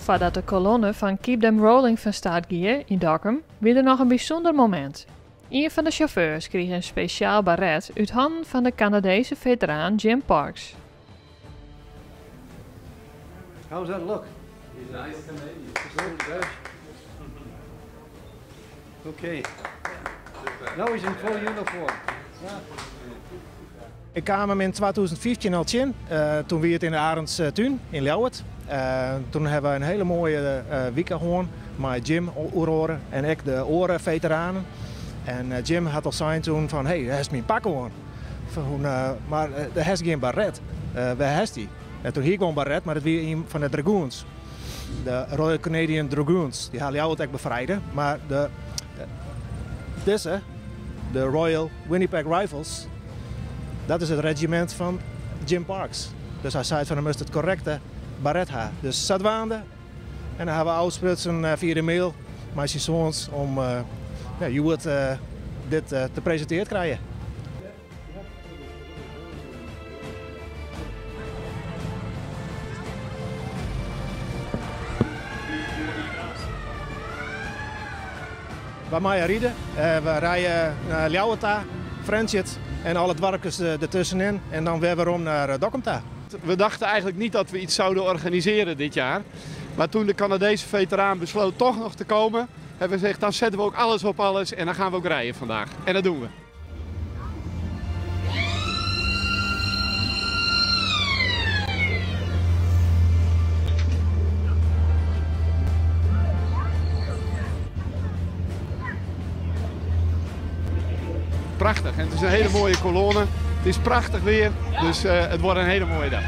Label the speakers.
Speaker 1: voordat de kolonne van Keep Them Rolling van start gie in Dokkum, weer er nog een bijzonder moment. Een van de chauffeurs kreeg een speciaal baret uit handen van de Canadese veteraan Jim Parks.
Speaker 2: How's that look?
Speaker 3: He's a nice Canadian.
Speaker 2: Good. Okay. Now he's in full uniform.
Speaker 4: Ik kwam hem in 2015 al in, toen we het in de Arends tuin in Ljouwert. Toen hebben we een hele mooie week gehad met Jim oeroren en ik de oren veteranen. En Jim had al gezegd toen van, hey, hij is mijn pak gewoon. Maar hij heeft geen baret. Waar heeft hij? En toen hier gewoon baret, maar het was een van de Dragoons. De Royal Canadian Dragoons. Die hadden Ljouwert echt bevrijden. Maar deze, de Royal Winnipeg Rifles, dat is het regiment van Jim Parks. Dus hij zei van hem moest het correcte baret hebben. Dus zat waande en dan hebben we uitsprutsen via de mail met zijn zoons om je wordt dit te presenteren krijgen. We maaien rijden. We rijden naar Ljouwerta, Friendship en al het dwarkers ertussenin. En dan weer waarom naar Dokkum.
Speaker 5: We dachten eigenlijk niet dat we iets zouden organiseren dit jaar. Maar toen de Canadese veteraan besloot toch nog te komen, hebben we gezegd dan zetten we ook alles op alles en dan gaan we ook rijden vandaag. En dat doen we. Prachtig en het is een hele mooie kolonne. Het is prachtig weer, dus het wordt een hele mooie dag.